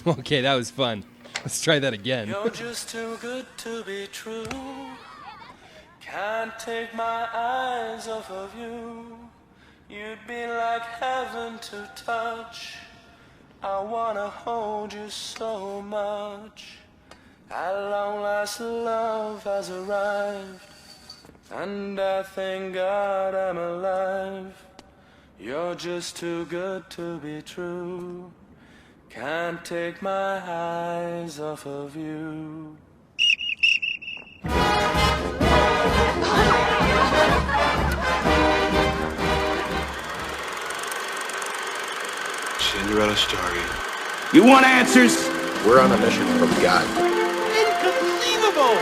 Okay, that was fun. Let's try that again. You're just too good to be true. Can't take my eyes off of you. You'd be like heaven to touch. I wanna hold you so much. At long last love has arrived, and I thank God I'm alive. You're just too good to be true. Can't take my eyes off of you. Cinderella story. You want answers? We're on a mission from God. Inconceivable!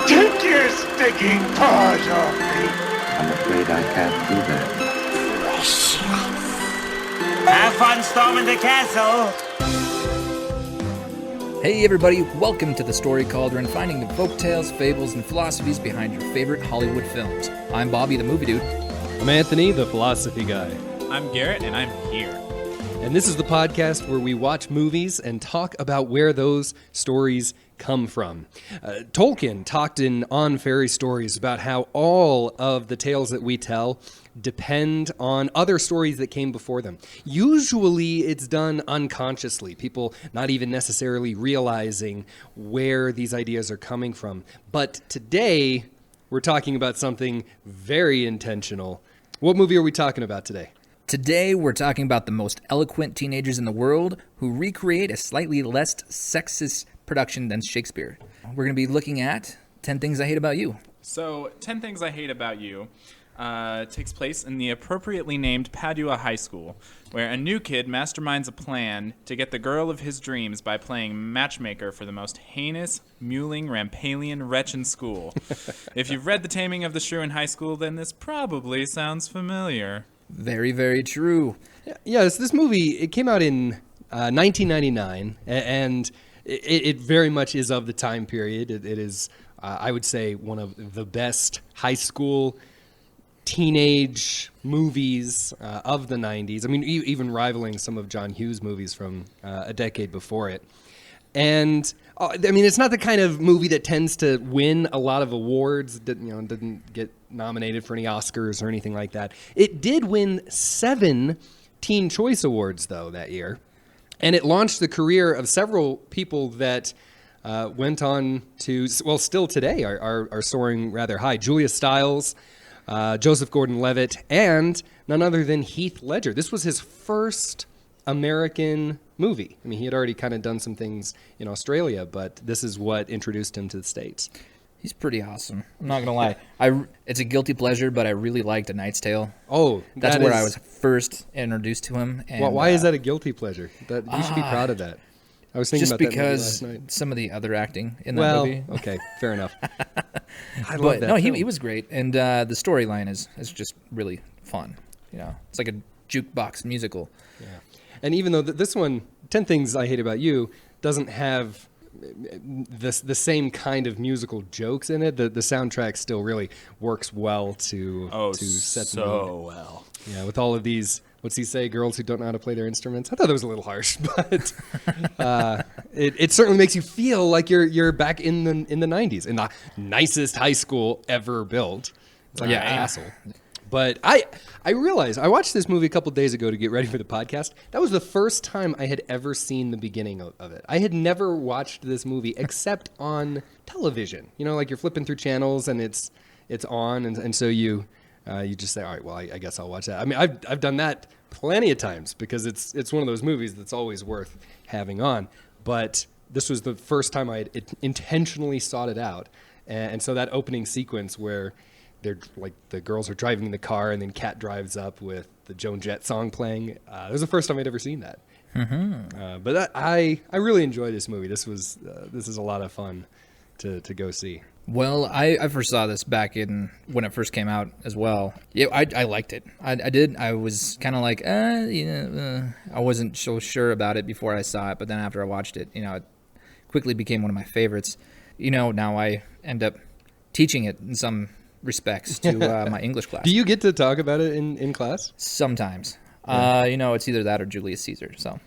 Take your stinking paws off me! I'm afraid I can't do that. Have fun storming the castle! Hey everybody, welcome to the Story Cauldron, finding the folktales, fables, and philosophies behind your favorite Hollywood films. I'm Bobby, the movie dude. I'm Anthony, the philosophy guy. I'm Garrett, and I'm here. And this is the podcast where we watch movies and talk about where those stories come from. Tolkien talked in On Fairy Stories about how all of the tales that we tell depend on other stories that came before them. Usually it's done unconsciously, people not even necessarily realizing where these ideas are coming from. But today, we're talking about something very intentional. What movie are we talking about today? Today, we're talking about the most eloquent teenagers in the world who recreate a slightly less sexist production than Shakespeare. We're going to be looking at 10 Things I Hate About You. So, 10 Things I Hate About You takes place in the appropriately named Padua High School, where a new kid masterminds a plan to get the girl of his dreams by playing matchmaker for the most heinous, mewling, Rampalian wretch in school. If you've read The Taming of the Shrew in high school, then this probably sounds familiar. Very, very true. Yes, this movie, it came out in 1999, and it very much is of the time period. It is, I would say, one of the best high school teenage movies of the 90s. I mean, even rivaling some of John Hughes' movies from a decade before it. And I mean, it's not the kind of movie that tends to win a lot of awards. Didn't get nominated for any Oscars or anything like that. It did win 7 Teen Choice Awards, though, that year. And it launched the career of several people that went on to, well, still today are soaring rather high. Julia Stiles, Joseph Gordon-Levitt, and none other than Heath Ledger. This was his first American movie. I mean, he had already kind of done some things in Australia, but this is what introduced him to the States. He's pretty awesome. I'm not going to lie. It's a guilty pleasure, but I really liked A Knight's Tale. Oh, that's where I was first introduced to him. And, why is that a guilty pleasure? You should be proud of that. I was thinking just about because that movie last night. Some of the other acting in that movie. Okay, fair enough. I love that. No, he was great, and the storyline is just really fun. You know, it's like a jukebox musical. Yeah, and even though this one, 10 Things I Hate About You, doesn't have the same kind of musical jokes in it, the soundtrack still really works well to set the mood. So well. Yeah, with all of these. What's he say? Girls who don't know how to play their instruments. I thought that was a little harsh, but it certainly makes you feel like you're back in the 90s, in the nicest high school ever built. It's like an castle. But I realized I watched this movie a couple days ago to get ready for the podcast. That was the first time I had ever seen the beginning of it. I had never watched this movie except on television. You know, like you're flipping through channels and it's on, and so you just say, all right, well, I guess I'll watch that. I mean, I've done that plenty of times because it's one of those movies that's always worth having on. But this was the first time I had intentionally sought it out. And so that opening sequence where they're like the girls are driving the car and then Kat drives up with the Joan Jett song playing. It was the first time I'd ever seen that. Mm-hmm. But I really enjoyed this movie. This is a lot of fun to go see. Well, I first saw this back in when it first came out as well. Yeah, I liked it. I did. I was kind of like, I wasn't so sure about it before I saw it, but then after I watched it, it quickly became one of my favorites. Now I end up teaching it in some respects to my English class. Do you get to talk about it in class? Sometimes. It's either that or Julius Caesar. So.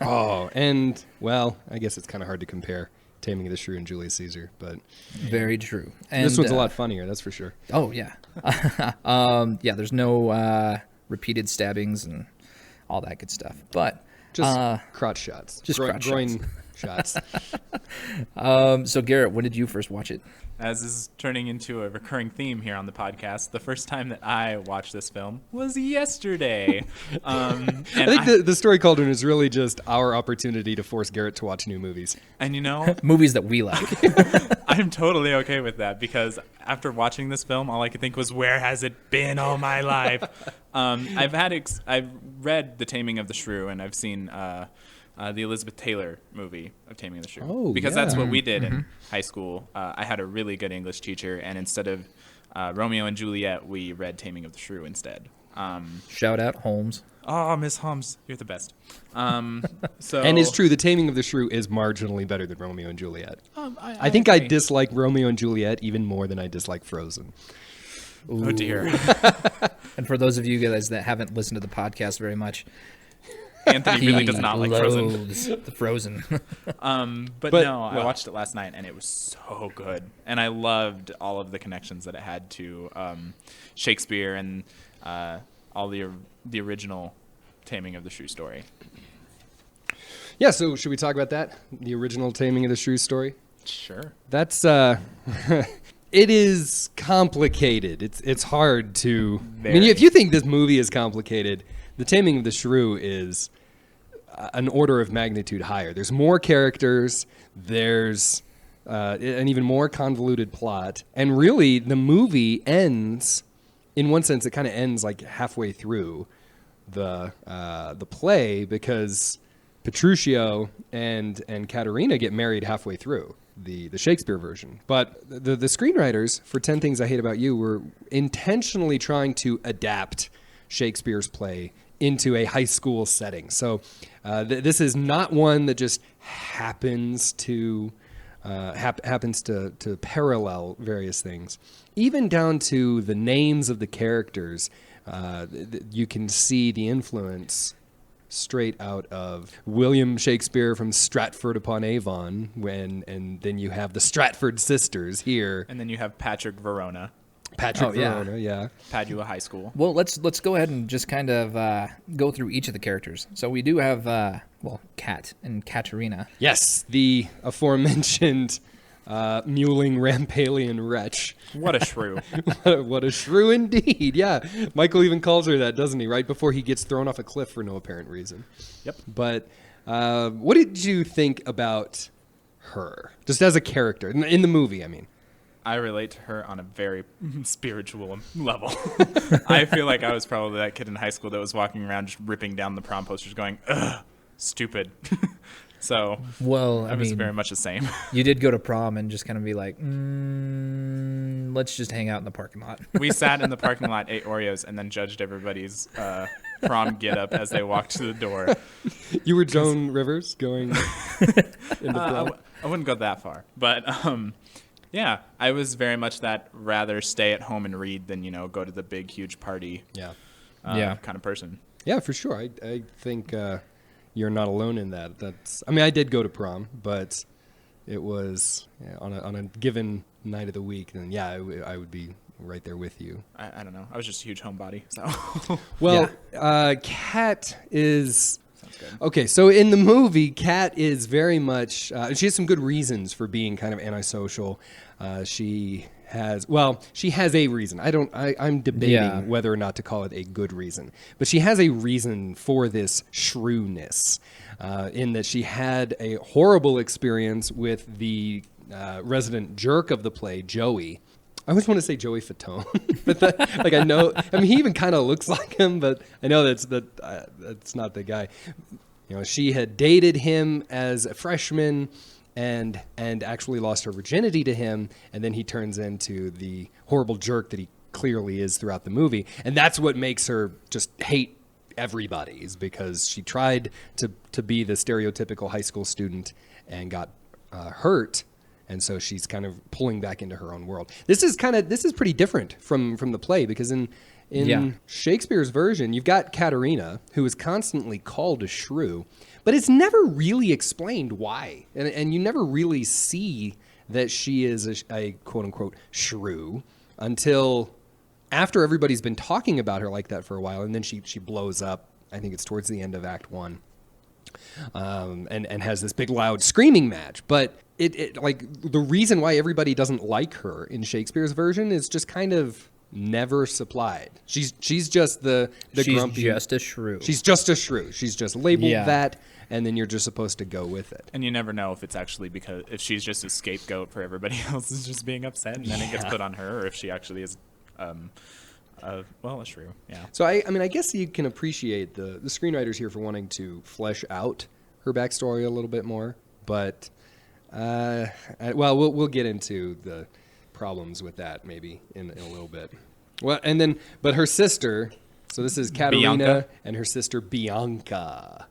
Oh, and well, I guess it's kind of hard to compare Taming of the Shrew and Julius Caesar, but Very true. And, this one's a lot funnier, that's for sure. Oh yeah. There's no repeated stabbings and all that good stuff, but Just crotch shots. just crotch groin shots. So Garrett, when did you first watch it? As is turning into a recurring theme here on the podcast, the first time that I watched this film was yesterday. I think the Story Cauldron is really just our opportunity to force Garrett to watch new movies. And Movies that we like. I'm totally okay with that because after watching this film, all I could think was, where has it been all my life? I've read The Taming of the Shrew, and I've seen the Elizabeth Taylor movie of Taming of the Shrew. Because that's what we did in high school. I had a really good English teacher, and instead of Romeo and Juliet, we read Taming of the Shrew instead. Shout out Holmes. Oh, Miss Holmes, you're the best. And it's true, The Taming of the Shrew is marginally better than Romeo and Juliet. I think I agree. dislike Romeo and Juliet even more than I dislike Frozen. Oh dear. And for those of you guys that haven't listened to the podcast very much, Anthony really does not like Frozen. loathes the Frozen. But no, I watched it last night, and it was so good. And I loved all of the connections that it had to Shakespeare and all the original Taming of the Shrew story. Yeah, so should we talk about that? The original Taming of the Shrew story? Sure. That's it is complicated. It's hard to. I mean, Very. if you think this movie is complicated, The Taming of the Shrew is an order of magnitude higher. There's more characters. There's an even more convoluted plot, and really, the movie ends. In one sense, it kind of ends like halfway through the play because Petruchio and Caterina get married halfway through the Shakespeare version. But the screenwriters for 10 Things I Hate About You were intentionally trying to adapt Shakespeare's play into a high school setting. So this is not one that just happens to parallel various things. Even down to the names of the characters, you can see the influence straight out of William Shakespeare from Stratford-upon-Avon, and then you have the Stratford sisters here. And then you have Patrick Verona, Verona, yeah. Padua High School. Well, let's go ahead and just kind of go through each of the characters. So we do have Kat and Katerina. Yes, the aforementioned mewling Rampalian wretch. What a shrew. What a shrew indeed, yeah. Michael even calls her that, doesn't he? Right before he gets thrown off a cliff for no apparent reason. Yep. But what did you think about her? Just as a character, in the movie, I mean. I relate to her on a very spiritual level. I feel like I was probably that kid in high school that was walking around just ripping down the prom posters going, ugh, stupid. So Well, I was very much the same. You did go to prom and just kind of be like, let's just hang out in the parking lot. We sat in the parking lot, ate Oreos, and then judged everybody's prom get-up as they walked to the door. You were Joan Rivers going into prom? I wouldn't go that far. But, yeah, I was very much that rather stay at home and read than, go to the big, huge party kind of person. Yeah, for sure. I think you're not alone in that. I mean, I did go to prom, but it was on a given night of the week. Then I would be right there with you. I don't know. I was just a huge homebody. So. Well, Kat is. Sounds good. Okay, so in the movie, Kat is very much. She has some good reasons for being kind of antisocial. She has a reason. I'm debating whether or not to call it a good reason, but she has a reason for this shrewness, in that she had a horrible experience with the resident jerk of the play, Joey. I always want to say Joey Fatone, but I know. I mean, he even kind of looks like him, but I know that's not the guy. She had dated him as a freshman. And actually lost her virginity to him, and then he turns into the horrible jerk that he clearly is throughout the movie. And that's what makes her just hate everybody, is because she tried to be the stereotypical high school student and got hurt, and so she's kind of pulling back into her own world. This is pretty different from the play, because in In Shakespeare's version, you've got Katerina, who is constantly called a shrew, but it's never really explained why. And you never really see that she is a quote-unquote shrew until after everybody's been talking about her like that for a while, and then she blows up. I think it's towards the end of Act 1. And has this big loud screaming match. But it like the reason why everybody doesn't like her in Shakespeare's version is just kind of never supplied. She's just the grumpy. She's just a shrew. She's just a shrew. She's just labeled that, and then you're just supposed to go with it. And you never know if it's actually because if she's just a scapegoat for everybody else is just being upset, and then it gets put on her, or if she actually is, a shrew. Yeah. So I guess you can appreciate the screenwriters here for wanting to flesh out her backstory a little bit more, but we'll get into the problems with that maybe in a little bit. Well, but her sister, so this is Katerina Bianca. and her sister Bianca.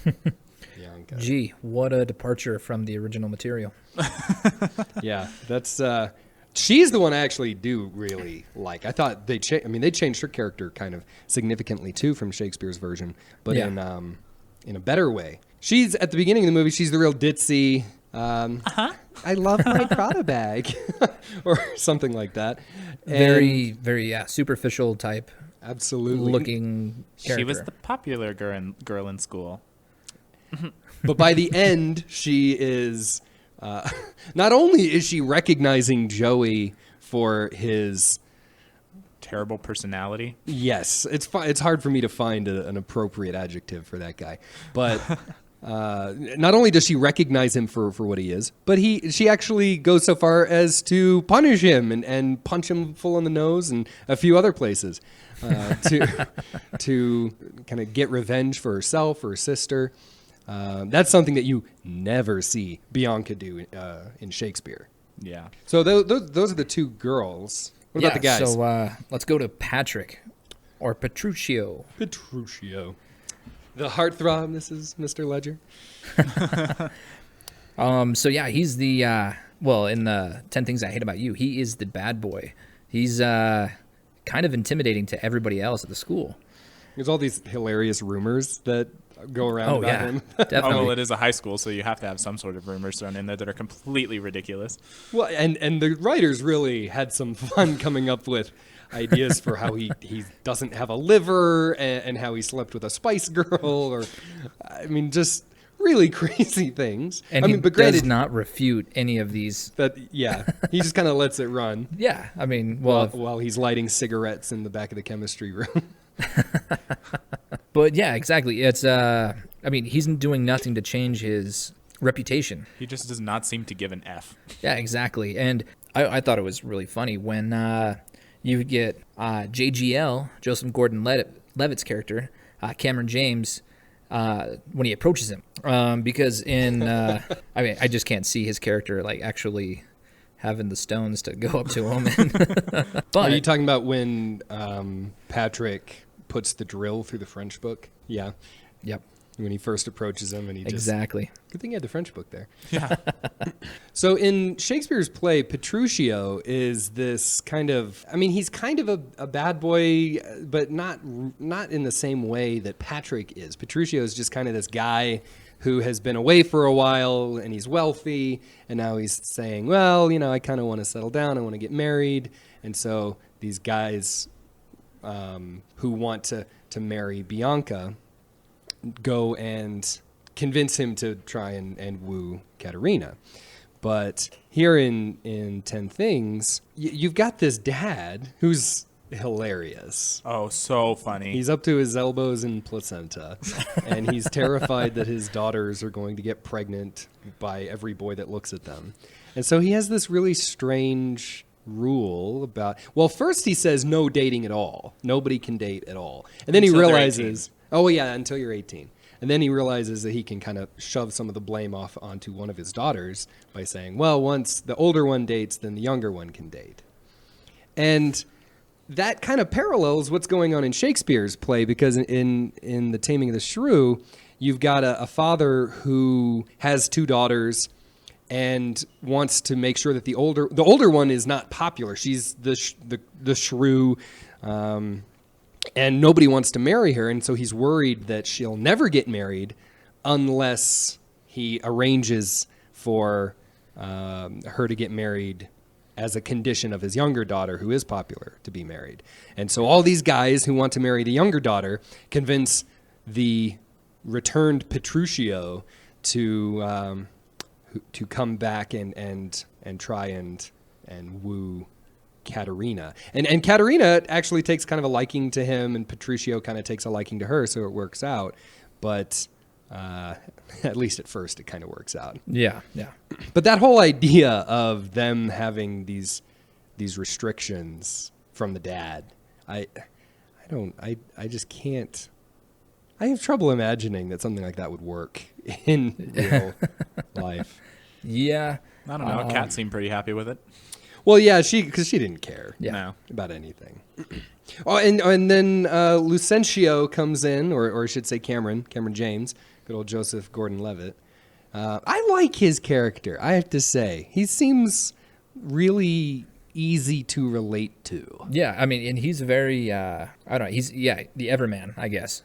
Bianca. Gee, what a departure from the original material. Yeah, that's she's the one I actually do really like. I thought they changed her character kind of significantly too from Shakespeare's version, but in a better way. She's at the beginning of the movie. She's the real ditzy. I love my Prada bag, or something like that. And Very, very superficial type absolutely looking character. She was the popular girl in school. But by the end, she is not only is she recognizing Joey for his Terrible personality. yes, it's hard for me to find an appropriate adjective for that guy, but. Not only does she recognize him for what he is, but she actually goes so far as to punish him and punch him full in the nose and a few other places to kind of get revenge for herself or her sister. That's something that you never see Bianca do in Shakespeare. Yeah. So those are the two girls. What about the guys? So let's go to Patrick or Petruchio. Petruchio. The heartthrob, this is Mr. Ledger. So yeah, he's the in the 10 Things I Hate About You, he is the bad boy. He's kind of intimidating to everybody else at the school. There's all these hilarious rumors that go around about him. Definitely. Oh, well, it is a high school, so you have to have some sort of rumors thrown in there that are completely ridiculous. Well, and the writers really had some fun coming up with ideas for how he doesn't have a liver and how he slept with a Spice Girl, or just really crazy things. And he does not refute any of these. He just kind of lets it run. Yeah, while he's lighting cigarettes in the back of the chemistry room. But yeah, exactly. It's he's doing nothing to change his reputation. He just does not seem to give an F. Yeah, exactly. And I thought it was really funny when you get JGL, Joseph Gordon-Levitt's character, Cameron James, when he approaches him. Because in, I just can't see his character like actually having the stones to go up to him. But are you talking about when Patrick puts the drill through the French book? Yeah. Yep. When he first approaches him and he just... Exactly. Good thing he had the French book there. Yeah. So in Shakespeare's play, Petruchio is this kind of... he's kind of a bad boy, but not in the same way that Patrick is. Petruchio is just kind of this guy who has been away for a while, and he's wealthy, and now he's saying, well, I kind of want to settle down, I want to get married. And so these guys who want to marry Bianca go and convince him to try and woo Katerina. But here in 10 Things, you've got this dad who's hilarious. Oh, so funny. He's up to his elbows in placenta, and he's terrified that his daughters are going to get pregnant by every boy that looks at them. And so he has this really strange rule about, well, first he says no dating at all. Nobody can date at all. And then Until he they're realizes, until you're 18. And then he realizes that he can kind of shove some of the blame off onto one of his daughters by saying, well, once the older one dates, then the younger one can date. And that kind of parallels what's going on in Shakespeare's play, because in The Taming of the Shrew, you've got a father who has two daughters and wants to make sure that the older one is not popular. She's the shrew. And nobody wants to marry her, and so he's worried that she'll never get married unless he arranges for her to get married as a condition of his younger daughter, who is popular, to be married. And so all these guys who want to marry the younger daughter convince the returned Petruchio to come back and try and woo Katerina. And Katerina actually takes kind of a liking to him, and Petruchio kind of takes a liking to her, so it works out. But at least at first, it kind of works out. Yeah. But that whole idea of them having these restrictions from the dad, I just can't. I have trouble imagining that something like that would work in real life. Yeah. I don't know. Kat seemed pretty happy with it. Well, yeah, because she didn't care No. about anything. Oh, and then Lucentio comes in, or I should say Cameron James, good old Joseph Gordon-Levitt. I like his character, I have to say. He seems really easy to relate to. Yeah, I mean, and he's very, I don't know, he's, the everyman, I guess.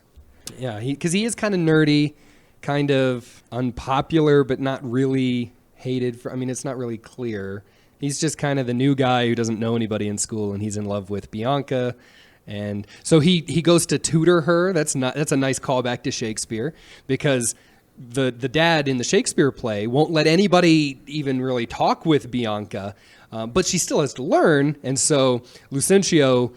Yeah, because he is kind of nerdy, kind of unpopular, but not really hated. It's not really clear. He's just kind of the new guy who doesn't know anybody in school, and he's in love with Bianca. And so he goes to tutor her. That's a nice callback to Shakespeare, because the dad in the Shakespeare play won't let anybody even really talk with Bianca, but she still has to learn. And so Lucentio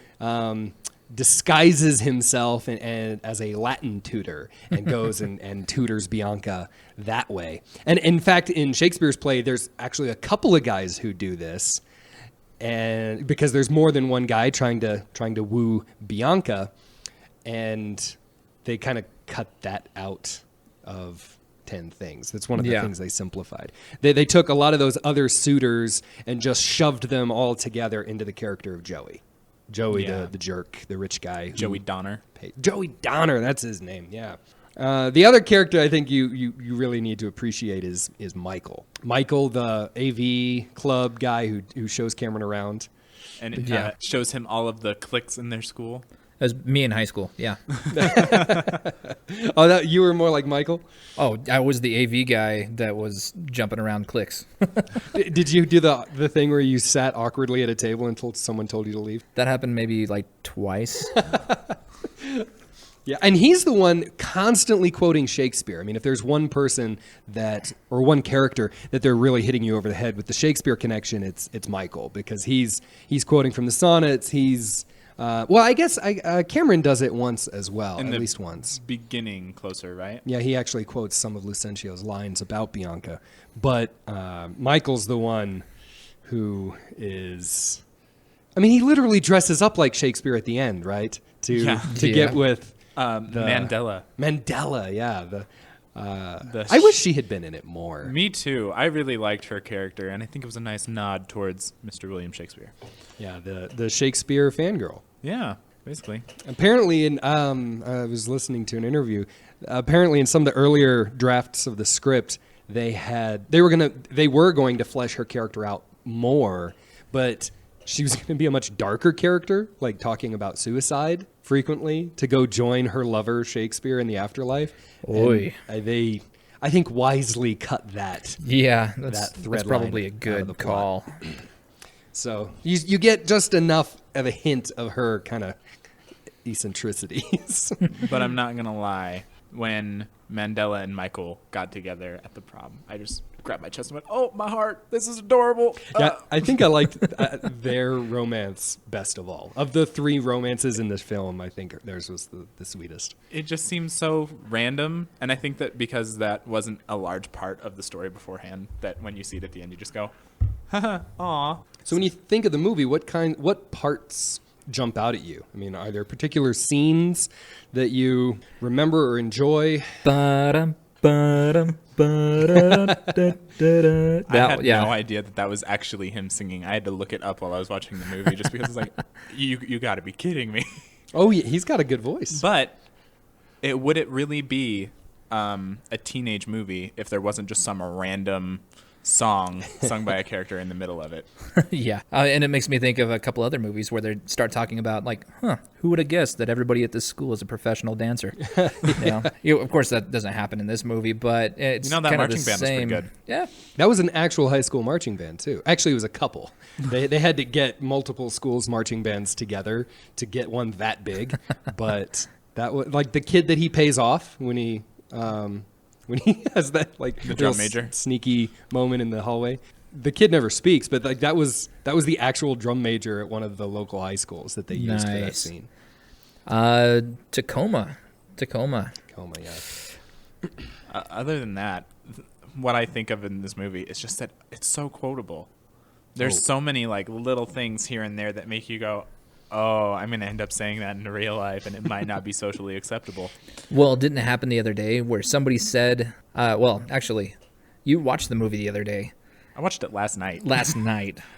disguises himself and as a Latin tutor and goes and tutors Bianca that way. And in fact, in Shakespeare's play, there's actually a couple of guys who do this, and because there's more than one guy trying to woo Bianca, and they kind of cut that out of 10 Things. That's one of the things they simplified. They took a lot of those other suitors and just shoved them all together into the character of Joey. Joey, the jerk, the rich guy. Joey Donner. Joey Donner, that's his name, yeah. The other character I think you really need to appreciate is Michael. Michael, the AV club guy who shows Cameron around. And shows him all of the cliques in their school. That was me in high school, yeah. Oh, you were more like Michael? Oh, I was the AV guy that was jumping around cliques. Did you do the thing where you sat awkwardly at a table until someone told you to leave? That happened maybe like twice. Yeah, and he's the one constantly quoting Shakespeare. I mean, if there's one person or one character that they're really hitting you over the head with the Shakespeare connection, it's Michael, because he's quoting from the sonnets. He's I guess Cameron does it once as well, at least once. Beginning closer, right? Yeah, he actually quotes some of Lucentio's lines about Bianca, but Michael's the one who is. I mean, he literally dresses up like Shakespeare at the end, right? To get with. Mandela. Mandela, yeah. I wish she had been in it more. Me too. I really liked her character, and I think it was a nice nod towards Mr. William Shakespeare. Yeah, the Shakespeare fangirl. Yeah, basically. Apparently, I was listening to an interview. Apparently, in some of the earlier drafts of the script, they were going to flesh her character out more, but she was going to be a much darker character, like talking about suicide frequently, to go join her lover Shakespeare in the afterlife. Oy. And they, I think, wisely cut that. Yeah, that's probably a good call. So you get just enough of a hint of her kind of eccentricities. But I'm not going to lie. When Mandela and Michael got together at the prom, I just grabbed my chest and went, "Oh, my heart, this is adorable." Yeah, I think I liked their romance best of all. Of the three romances in this film, I think theirs was the sweetest. It just seems so random, and I think that because that wasn't a large part of the story beforehand, that when you see it at the end, you just go, "Haha, aw." So when you think of the movie, what parts jump out at you? I mean, are there particular scenes that you remember or enjoy? I had no idea that was actually him singing. I had to look it up while I was watching the movie just because it's like, you got to be kidding me. Oh, yeah, he's got a good voice. But would it really be a teenage movie if there wasn't just some random song sung by a character in the middle of it. Yeah, and it makes me think of a couple other movies where they start talking about like, who would have guessed that everybody at this school is a professional dancer? Of course, that doesn't happen in this movie, but it's That kind of marching the band was pretty same. good. Yeah, That was an actual high school marching band too. Actually, it was a couple. They had to get multiple schools marching bands together to get one that big. But that was like the kid that he pays off when he has that like The drum major sneaky moment in the hallway. The kid never speaks, but like that was the actual drum major at one of the local high schools that they used for that Nice. scene. Tacoma. Coma, yeah. Other than that, what I think of in this movie is just that it's so quotable. There's so many like little things here and there that make you go, oh, I'm going to end up saying that in real life, and it might not be socially acceptable. Well, didn't it happen the other day where somebody said, well, actually, you watched the movie the other day. I watched it last night.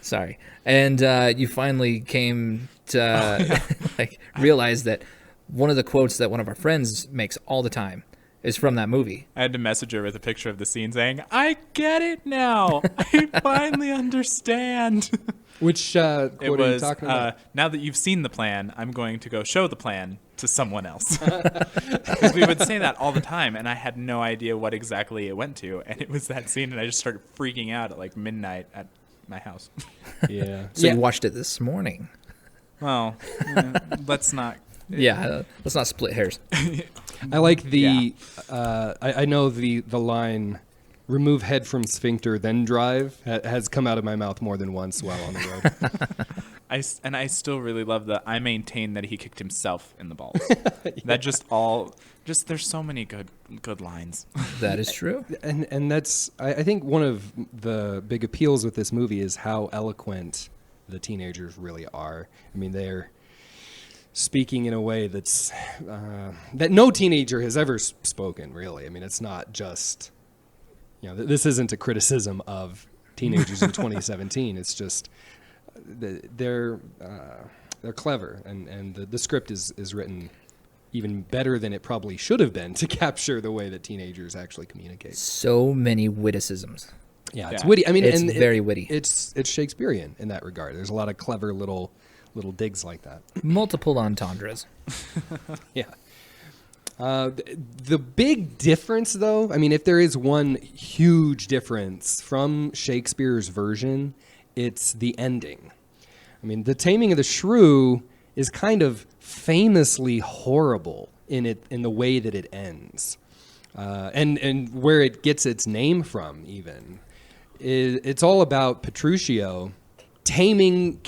Sorry. And you finally came to realize that one of the quotes that one of our friends makes all the time is from that movie. I had to message her with a picture of the scene saying, I get it now. I finally understand. Which quote It are you was, talking about? now that you've seen the plan, I'm going to go show the plan to someone else. Because we would say that all the time, and I had no idea what exactly it went to. And it was that scene, and I just started freaking out at like midnight at my house. Yeah. So you watched it this morning. Well, let's not. Yeah, let's not split hairs. I like the. I know the line, "Remove head from sphincter, then drive," has come out of my mouth more than once while on the road. I still really love I maintain that he kicked himself in the balls. That just there's so many good lines. That is true. And that's I think one of the big appeals with this movie is how eloquent the teenagers really are. I mean, they're speaking in a way that's that no teenager has ever spoken, really. I mean, it's not just, this isn't a criticism of teenagers in 2017. It's just they're clever, and the script is written even better than it probably should have been to capture the way that teenagers actually communicate. So many witticisms. Yeah, it's witty. I mean, it's very witty. It's Shakespearean in that regard. There's a lot of clever little digs like that. Multiple entendres. Yeah. The big difference, though, I mean, if there is one huge difference from Shakespeare's version, it's the ending. I mean, The Taming of the Shrew is kind of famously horrible in the way that it ends, and where it gets its name from. Even it's all about Petruchio taming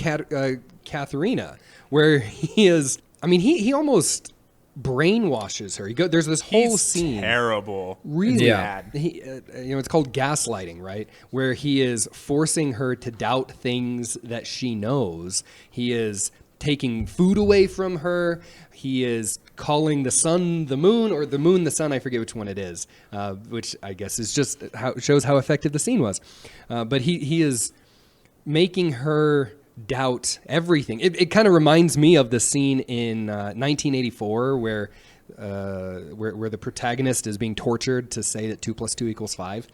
Katharina, where he is. I mean, he almost brainwashes her. There's this whole scene. Terrible. Really bad. It's called gaslighting, right? Where he is forcing her to doubt things that she knows. He is taking food away from her. He is calling the sun the moon, or the moon the sun. I forget which one it is, which I guess is just shows how effective the scene was. But he is making her doubt everything. It kind of reminds me of the scene in 1984 where the protagonist is being tortured to say that 2 + 2 = 5.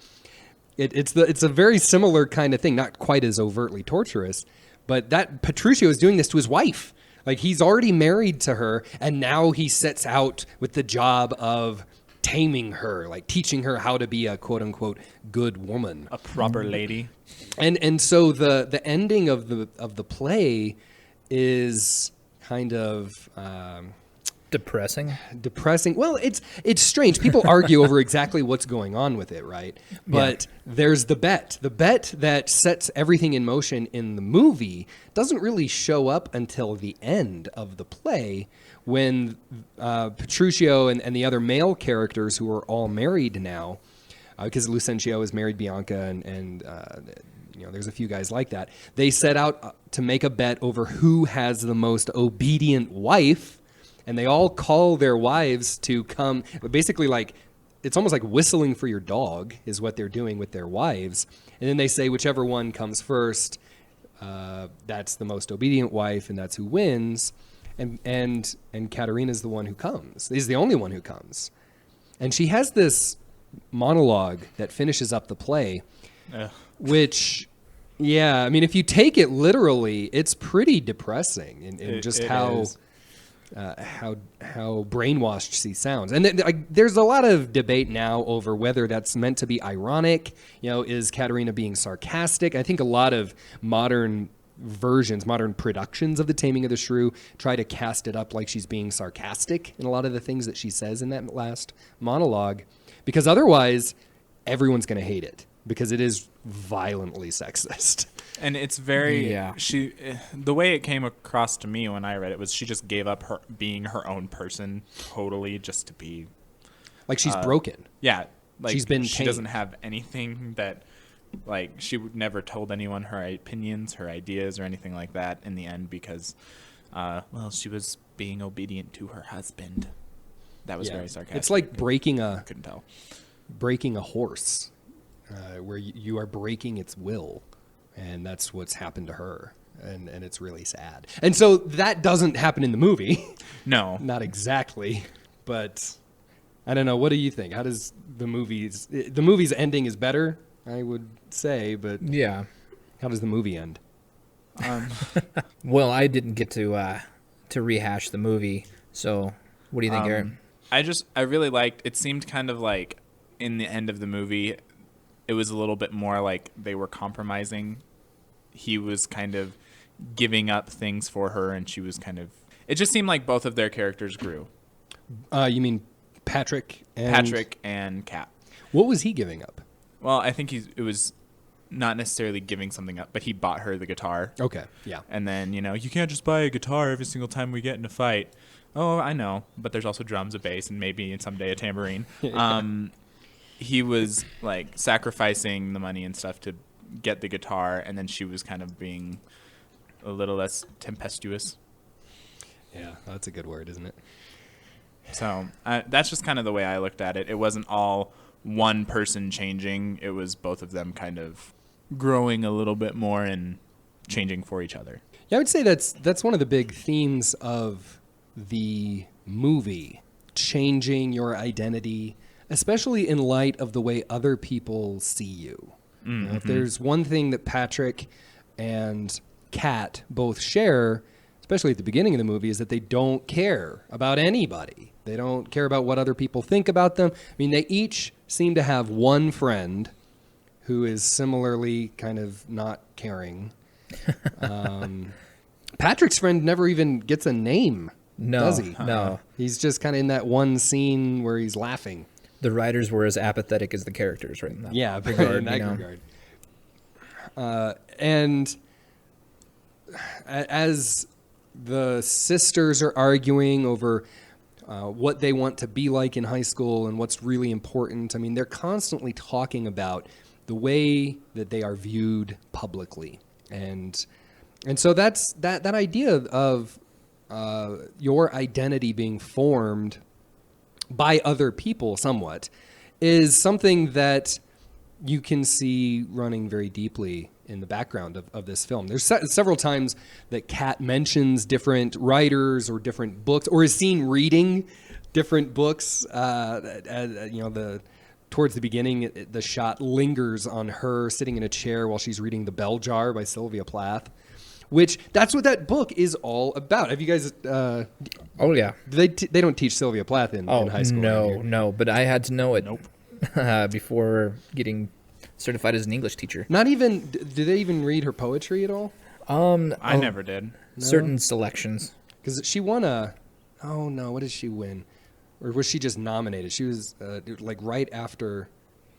It's a very similar kind of thing, not quite as overtly torturous, but that Petruchio is doing this to his wife. Like, he's already married to her, and now he sets out with the job of taming her, like teaching her how to be a quote unquote good woman, A proper lady. And so the ending of the play is kind of Depressing. Well, it's strange. People argue over exactly what's going on with it, right? But there's the bet that sets everything in motion in the movie doesn't really show up until the end of the play, when Petruchio and the other male characters, who are all married now, because Lucentio has married Bianca, and there's a few guys like that. They set out to make a bet over who has the most obedient wife, and they all call their wives to come. Basically, like, it's almost like whistling for your dog is what they're doing with their wives. And then they say whichever one comes first, that's the most obedient wife, and that's who wins. And Katerina's the one who comes. Is the only one who comes. And she has this monologue that finishes up the play, Ugh. which, yeah, I mean, if you take it literally, it's pretty depressing in just It how is. how brainwashed she sounds. And there's a lot of debate now over whether that's meant to be ironic. Is Katerina being sarcastic? I think a lot of modern productions of The Taming of the Shrew try to cast it up like she's being sarcastic in a lot of the things that she says in that last monologue, because otherwise everyone's going to hate it because it is violently sexist. And it's very Yeah. the way it came across to me when I read it was she just gave up her being her own person totally just to be Like she's broken. yeah, like She's been she tamed. doesn't have anything that like she would never told anyone her opinions, her ideas or anything like that in the end because she was being obedient to her husband. That was very sarcastic. It's like breaking a couldn't tell. horse, where you are breaking its will, and that's what's happened to her, and it's really sad. And so that doesn't happen in the movie, No. not exactly, but I don't know. What do you think? How does the movie's ending is better, I would say, but Yeah. how does the movie end? Well, I didn't get to rehash the movie, so what do you think, Garrett? I really liked it. Seemed kind of like in the end of the movie it was a little bit more like they were compromising. He was kind of giving up things for her and she was kind of it just seemed like both of their characters grew. You mean Patrick and Kat. What was he giving up? Well, I think it was not necessarily giving something up, but he bought her the guitar. Okay, yeah. And then, you can't just buy a guitar every single time we get in a fight. Oh, I know, but there's also drums, a bass, and maybe someday a tambourine. He was like sacrificing the money and stuff to get the guitar, and then she was kind of being a little less tempestuous. Yeah, that's a good word, isn't it? So that's just kind of the way I looked at it. It wasn't all one person changing. It was both of them kind of growing a little bit more and changing for each other. Yeah, I would say that's one of the big themes of the movie, changing your identity, especially in light of the way other people see you. You know, if there's one thing that Patrick and Kat both share, especially at the beginning of the movie, is that they don't care about anybody. They don't care about what other people think about them. I mean, they each seem to have one friend who is similarly kind of not caring. Patrick's friend never even gets a name, does he? No. He's just kind of in that one scene where he's laughing. The writers were as apathetic as the characters, right? In that Yeah, regard, in that you know? regard. And as the sisters are arguing over what they want to be like in high school and what's really important, I mean, they're constantly talking about the way that they are viewed publicly. And so that's that idea of your identity being formed by other people somewhat is something that you can see running very deeply in the background of this film. There's several times that Kat mentions different writers or different books, or is seen reading different books. Towards the beginning, the shot lingers on her sitting in a chair while she's reading The Bell Jar by Sylvia Plath, which that's what that book is all about. Have you guys? Oh yeah. They don't teach Sylvia Plath in high school. No. But I had to know it. Nope. Before getting certified as an English teacher. Not even. Do they even read her poetry at all? I never did. Certain selections. Because she won a. Oh no! What did she win? Or was she just nominated? She was like right after.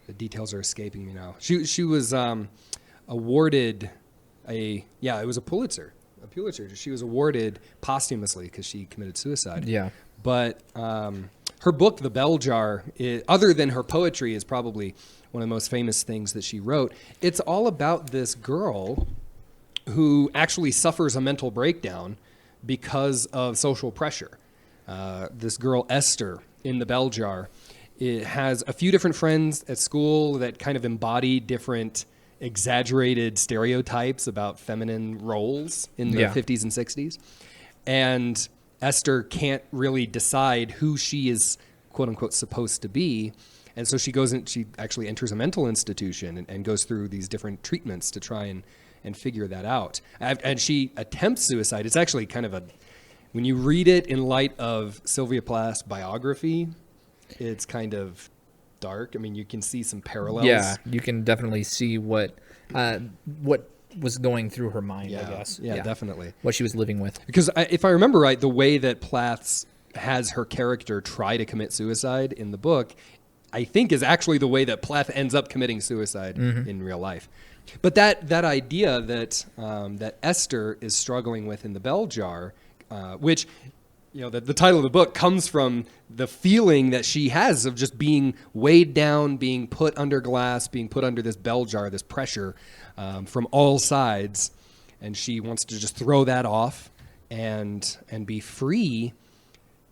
The details are escaping me now. She was awarded it was a Pulitzer. She was awarded posthumously because she committed suicide. Yeah. But her book, The Bell Jar, other than her poetry, is probably one of the most famous things that she wrote. It's all about this girl who actually suffers a mental breakdown because of social pressure. This girl, Esther, in The Bell Jar, it has a few different friends at school that kind of embody different exaggerated stereotypes about feminine roles in the 50s and 60s. And Esther can't really decide who she is, quote unquote, supposed to be. And so she goes in, she actually enters a mental institution and goes through these different treatments to try and figure that out. And she attempts suicide. It's actually kind of when you read it in light of Sylvia Plath's biography, it's kind of dark. I mean, you can see some parallels. Yeah, you can definitely see what was going through her mind, I guess. Yeah, definitely. What she was living with. Because if I remember right, the way that Plath has her character try to commit suicide in the book, I think is actually the way that Plath ends up committing suicide in real life. But that idea that that Esther is struggling with in the bell jar, which, the title of the book comes from the feeling that she has of just being weighed down, being put under glass, being put under this bell jar, this pressure from all sides, and she wants to just throw that off and be free.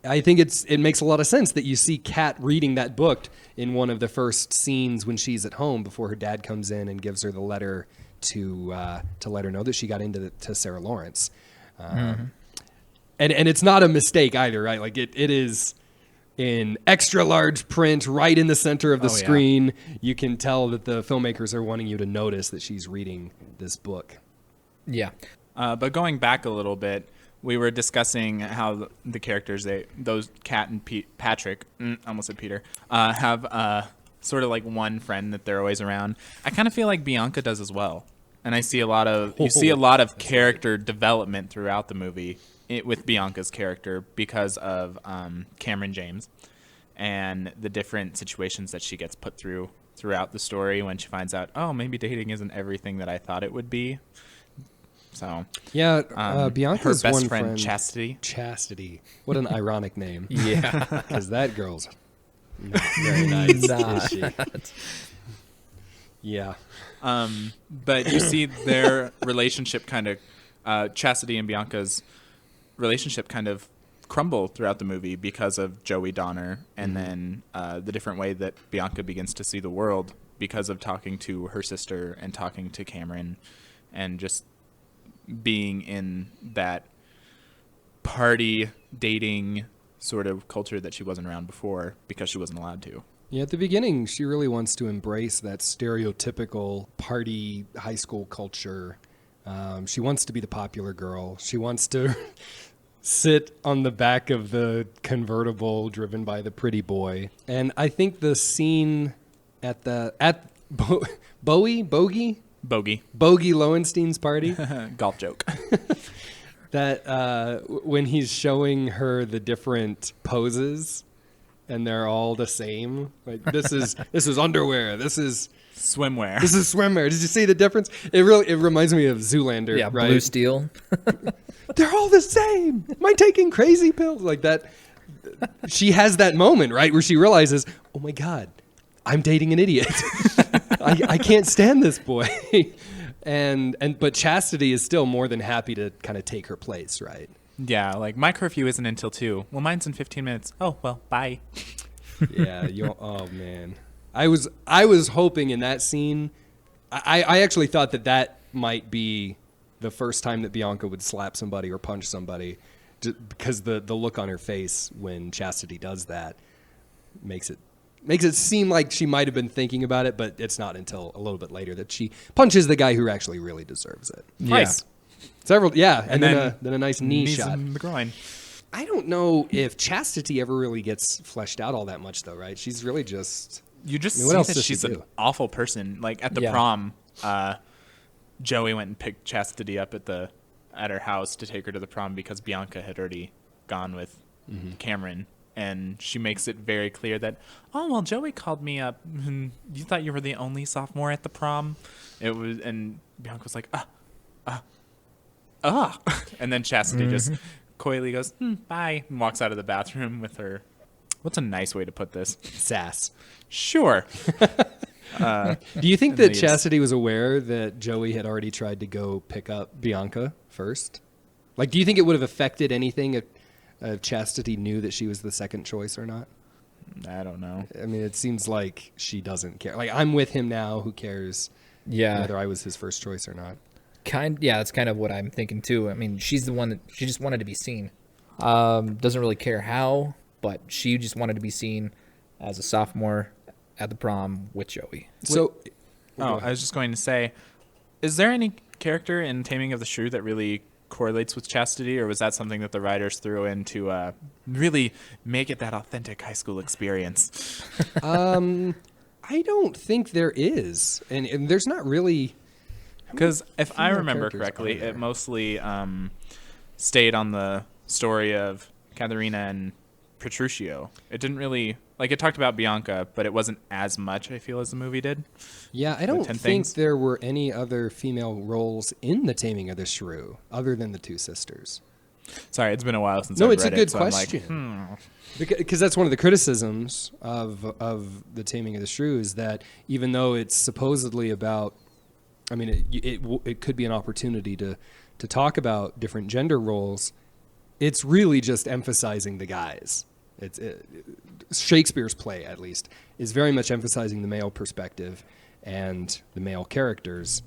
I think it makes a lot of sense that you see Kat reading that book in one of the first scenes when she's at home before her dad comes in and gives her the letter to let her know that she got into Sarah Lawrence. And it's not a mistake either, right? Like it is in extra large print right in the center of the screen. Yeah. You can tell that the filmmakers are wanting you to notice that she's reading this book. Yeah. But going back a little bit, we were discussing how the characters, those Kat and Patrick, I almost said Peter, have sort of like one friend that they're always around. I kind of feel like Bianca does as well. And you see a lot of character development throughout the movie with Bianca's character because of Cameron James and the different situations that she gets put through throughout the story when she finds out, oh, maybe dating isn't everything that I thought it would be. So yeah, Bianca's her best one friend Chastity. Chastity, what an ironic name. Yeah, because that girl's not very nice, is she? Yeah. But you see their relationship kind of, Chastity and Bianca's relationship kind of crumble throughout the movie because of Joey Donner, and then the different way that Bianca begins to see the world because of talking to her sister and talking to Cameron, and just being in that party dating sort of culture that she wasn't around before because she wasn't allowed to. Yeah, at the beginning, she really wants to embrace that stereotypical party high school culture. She wants to be the popular girl. She wants to sit on the back of the convertible driven by the pretty boy. And I think the scene at Bogey Lowenstein's party. Golf joke. That when he's showing her the different poses and they're all the same. Like this is underwear. This is swimwear. This is swimwear. Did you see the difference? It reminds me of Zoolander. Yeah, right? Blue Steel. They're all the same. Am I taking crazy pills? Like that. She has that moment, right, where she realizes, oh my God, I'm dating an idiot. I can't stand this boy. But Chastity is still more than happy to kind of take her place, right? Yeah, like my curfew isn't until 2. Well, mine's in 15 minutes. Oh, well, bye. Yeah, oh man. I was hoping in that scene, I actually thought that might be the first time that Bianca would slap somebody or punch somebody, because the look on her face when Chastity does that makes it seem like she might have been thinking about it, but it's not until a little bit later that she punches the guy who actually really deserves it. Twice. Several, yeah, and then a nice knee knees shot. in the groin. I don't know if Chastity ever really gets fleshed out all that much, though, right? She's really just... You just what see else that does she she's do? an awful person. Like at the prom, Joey went and picked Chastity up at her house to take her to the prom because Bianca had already gone with Cameron. And she makes it very clear that, oh, well, Joey called me up. And you thought you were the only sophomore at the prom? And Bianca was like, and then Chastity just coyly goes, bye, and walks out of the bathroom with her. What's a nice way to put this? Sass. Sure. Do you think that Chastity was aware that Joey had already tried to go pick up Bianca first? Like, do you think it would have affected anything if Chastity knew that she was the second choice or not? I don't know. I mean, it seems like she doesn't care. Like, I'm with him now. Who cares whether I was his first choice or not? That's kind of what I'm thinking too. I mean, she's the one that she just wanted to be seen. Doesn't really care how, but she just wanted to be seen as a sophomore at the prom with Joey. So, I was just going to say, is there any character in Taming of the Shrew that really correlates with chastity, or was that something that the writers threw in to really make it that authentic high school experience? I don't think there is, and there's not really. Because if I female remember characters correctly, are there? it mostly stayed on the story of Katharina and Petruchio. It didn't really, like, it talked about Bianca, but it wasn't as much, I feel, as the movie did. Yeah, I don't 10 think things. there were any other female roles in The Taming of the Shrew other than the two sisters. Sorry, it's been a while since No, I've it's a read good it, so I'm question. like, Because that's one of the criticisms of The Taming of the Shrew is that even though it's supposedly about, I mean, it could be an opportunity to talk about different gender roles, it's really just emphasizing the guys. Shakespeare's play, at least, is very much emphasizing the male perspective and the male characters.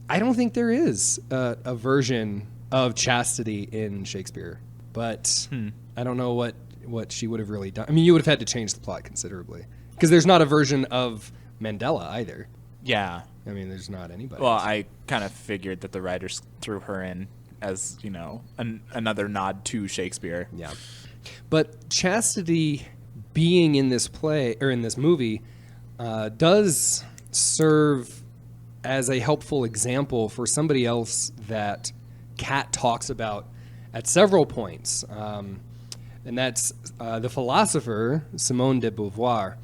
I don't think there is a version of chastity in Shakespeare, but I don't know what she would have really done. I mean, you would have had to change the plot considerably because there's not a version of Mandela either. yeah. I mean, there's not anybody. Well, I kind of figured that the writers threw her in as, another nod to Shakespeare. Yeah. But chastity being in this play or in this movie does serve as a helpful example for somebody else that Kat talks about at several points. And that's the philosopher Simone de Beauvoir.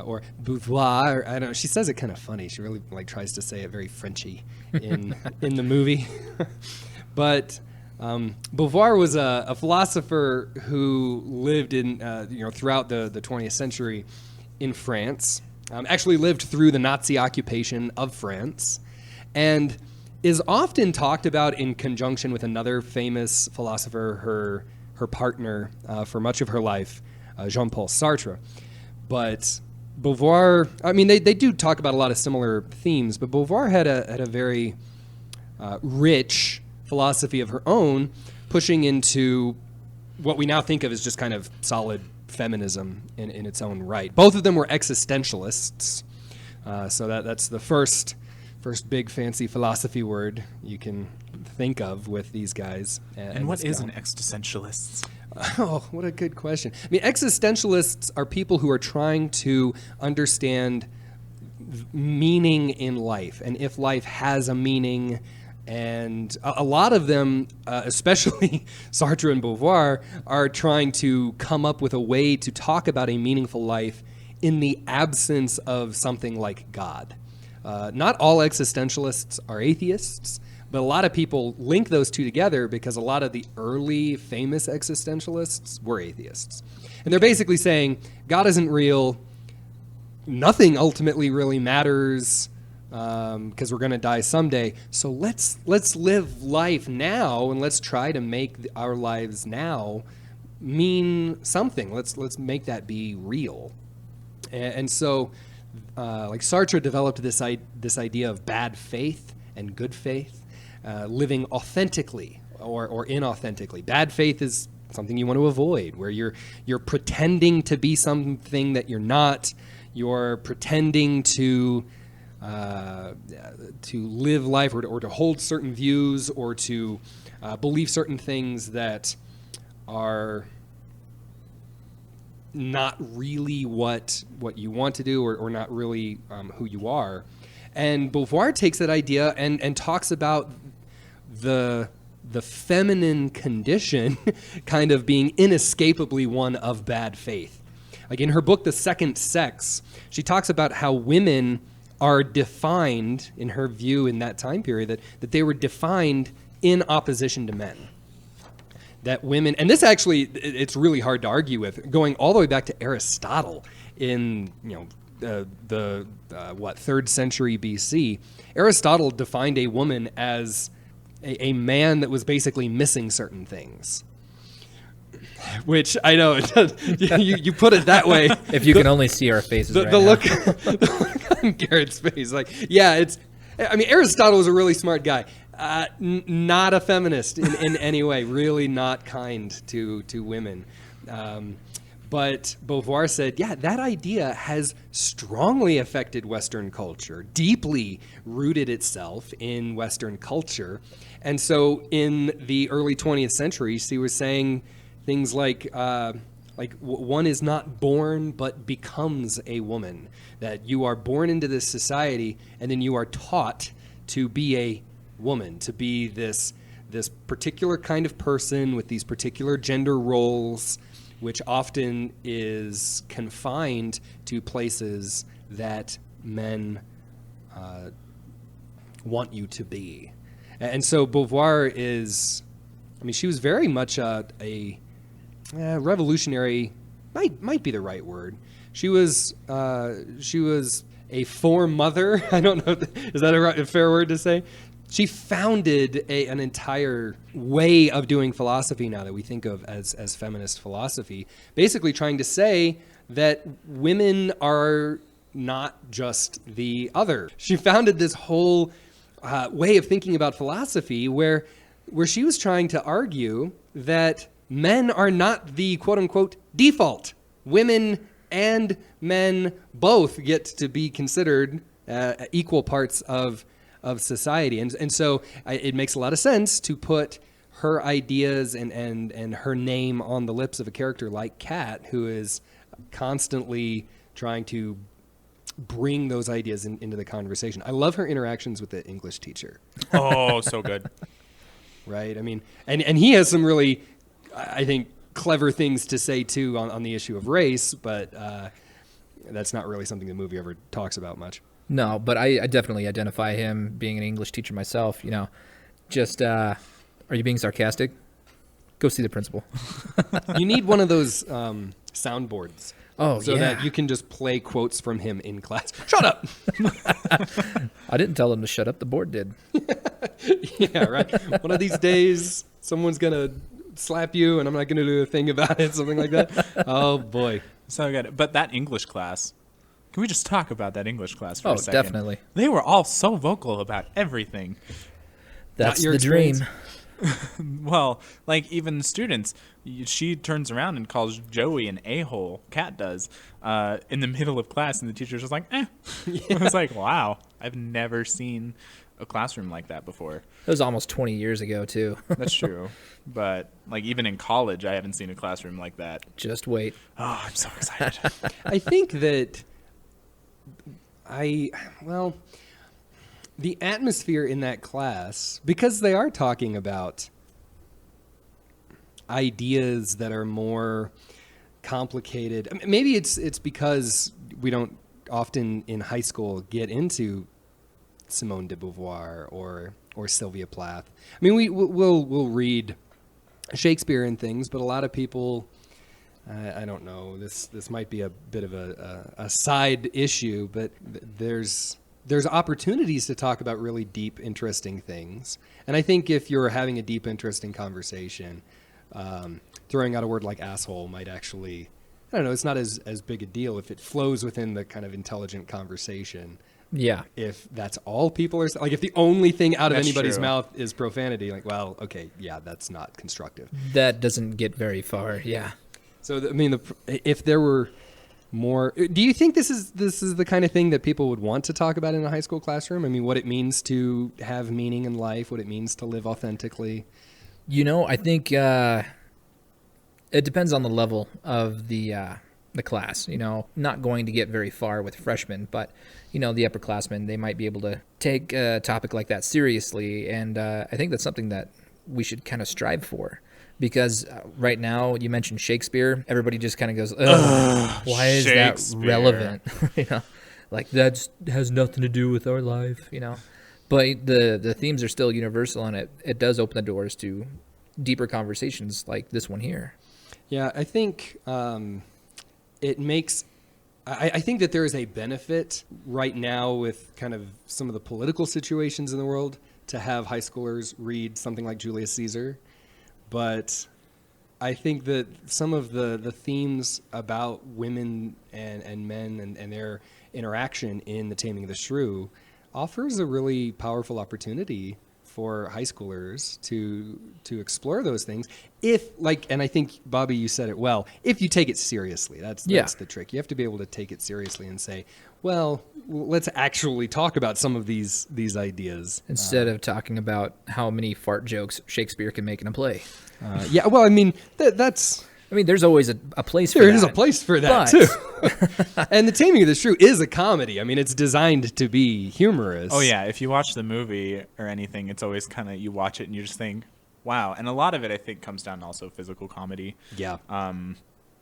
Or Beauvoir, I don't know. She says it kind of funny. She really tries to say it very Frenchy in the movie. But Beauvoir was a philosopher who lived in throughout the 20th century in France. Actually lived through the Nazi occupation of France, and is often talked about in conjunction with another famous philosopher, her partner for much of her life, Jean-Paul Sartre. But Beauvoir, I mean, they do talk about a lot of similar themes, but Beauvoir had a very rich philosophy of her own, pushing into what we now think of as just kind of solid feminism in its own right. Both of them were existentialists, so that's the first big fancy philosophy word you can think of with these guys. And what is an existentialist? Oh, what a good question. I mean, existentialists are people who are trying to understand meaning in life, and if life has a meaning. And a lot of them, especially Sartre and Beauvoir, are trying to come up with a way to talk about a meaningful life in the absence of something like God. Not all existentialists are atheists, but a lot of people link those two together because a lot of the early famous existentialists were atheists. And they're basically saying God isn't real, nothing ultimately really matters, because we're going to die someday. So let's live life now, and let's try to make our lives now mean something. Let's make that be real. And so, Sartre developed this idea of bad faith and good faith, living authentically or inauthentically. Bad faith is something you want to avoid, where you're pretending to be something that you're not. You're pretending to live life or to hold certain views or to believe certain things that are not really what you want to do or not really who you are. And Beauvoir takes that idea and talks about the feminine condition kind of being inescapably one of bad faith. Like in her book, The Second Sex, she talks about how women are defined, in her view in that time period, that they were defined in opposition to men. That women, and this actually, it's really hard to argue with, going all the way back to Aristotle in, the 3rd century BC. Aristotle defined a woman as a man that was basically missing certain things. Which I know you put it that way. If you can only see our faces right the now. look on Garrett's face, Aristotle was a really smart guy, not a feminist in any way, really not kind to women, But Beauvoir said, yeah, that idea has strongly affected Western culture, deeply rooted itself in Western culture. And so in the early 20th century, she was saying things like one is not born but becomes a woman, that you are born into this society and then you are taught to be a woman, to be this particular kind of person with these particular gender roles, which often is confined to places that men want you to be. And so Beauvoir she was very much a revolutionary, might be the right word. She was a foremother. I don't know, is that a fair word to say? She founded an entire way of doing philosophy now that we think of as feminist philosophy, basically trying to say that women are not just the other. She founded this whole way of thinking about philosophy where she was trying to argue that men are not the quote-unquote default. Women and men both get to be considered equal parts of society. And so it makes a lot of sense to put her ideas and her name on the lips of a character like Kat, who is constantly trying to bring those ideas into the conversation. I love her interactions with the English teacher. Oh, so good. Right? I mean, and he has some really, I think, clever things to say, too, on the issue of race, but that's not really something the movie ever talks about much. No, but I definitely identify him being an English teacher myself. Just are you being sarcastic? Go see the principal. You need one of those soundboards. Oh, so yeah. that you can just play quotes from him in class. Shut up! I didn't tell him to shut up. The board did. Yeah, right. One of these days, someone's going to slap you, and I'm not going to do a thing about it, something like that. Oh, boy. So good. But that English class, can we just talk about that English class for a second? Oh, definitely. They were all so vocal about everything. That's your the dream. Well, like even the students, she turns around and calls Joey an a-hole. Kat does in the middle of class, and the teacher's just like, eh. Yeah. I was like, wow, I've never seen a classroom like that before. It was almost 20 years ago, too. That's true. But like even in college, I haven't seen a classroom like that. Just wait. Oh, I'm so excited. I think that the atmosphere in that class, because they are talking about ideas that are more complicated. I mean, maybe it's because we don't often in high school get into Simone de Beauvoir or Sylvia Plath. I mean, we'll read Shakespeare and things, but a lot of people, I don't know, this might be a bit of a side issue, but there's opportunities to talk about really deep, interesting things. And I think if you're having a deep, interesting conversation, throwing out a word like asshole might actually, I don't know, it's not as big a deal if it flows within the kind of intelligent conversation. Yeah. If that's all people are, like if the only thing out of That's anybody's true. mouth is profanity, like, well, okay, yeah, that's not constructive. That doesn't get very far. Yeah. So, I mean, if there were more, do you think this is the kind of thing that people would want to talk about in a high school classroom? I mean, what it means to have meaning in life, what it means to live authentically. I think it depends on the level of the class. Not going to get very far with freshmen, but the upperclassmen, they might be able to take a topic like that seriously, and I think that's something that we should kind of strive for. Because right now, you mentioned Shakespeare, everybody just kind of goes, ugh, why is that Shakespeare. relevant? Like that has nothing to do with our life, But the themes are still universal, and it does open the doors to deeper conversations like this one here. Yeah, I think it makes, I think that there is a benefit right now with kind of some of the political situations in the world to have high schoolers read something like Julius Caesar. But I think that some of the themes about women and men and their interaction in The Taming of the Shrew offers a really powerful opportunity for high schoolers to explore those things. And I think, Bobby, you said it well, if you take it seriously. That's the trick. You have to be able to take it seriously and say, well, let's actually talk about some of these ideas. Instead of talking about how many fart jokes Shakespeare can make in a play. Yeah, well, I mean, that's... I mean, there's always a place for that. There is a place for that, too. And The Taming of the Shrew is a comedy. I mean, it's designed to be humorous. Oh, yeah. If you watch the movie or anything, it's always kind of, you watch it and you just think, wow. And a lot of it, I think, comes down to also physical comedy. Yeah.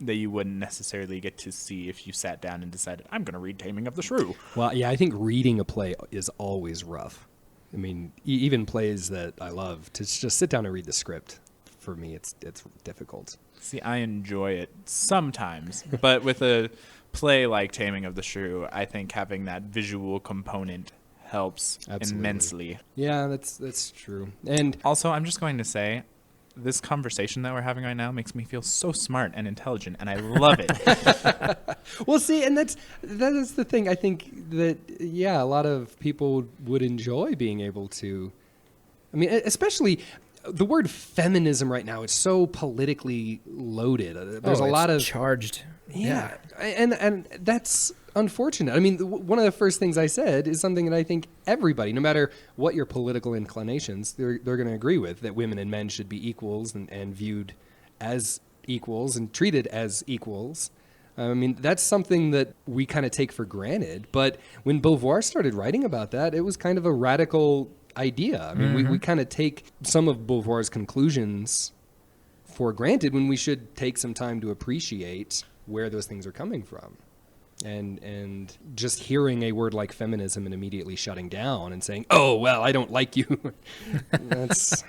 That you wouldn't necessarily get to see if you sat down and decided, I'm going to read Taming of the Shrew. Well, yeah, I think reading a play is always rough. I mean, even plays that I love, to just sit down and read the script, for me, it's difficult. See, I enjoy it sometimes, but with a play like Taming of the Shrew, I think having that visual component helps immensely. Yeah, that's true. And also, I'm just going to say, this conversation that we're having right now makes me feel so smart and intelligent, and I love it. Well, see, and that is the thing. I think that, yeah, a lot of people would enjoy being able to, I mean, especially the word feminism right now is so politically loaded. There's a lot of charged. Yeah. And that's unfortunate. I mean, one of the first things I said is something that I think everybody, no matter what your political inclinations, they're going to agree with, that women and men should be equals and viewed as equals and treated as equals. I mean, that's something that we kind of take for granted. But when Beauvoir started writing about that, it was kind of a radical idea. I mean, we kind of take some of Beauvoir's conclusions for granted when we should take some time to appreciate where those things are coming from. And just hearing a word like feminism and immediately shutting down and saying, "Oh, well, I don't like you," that's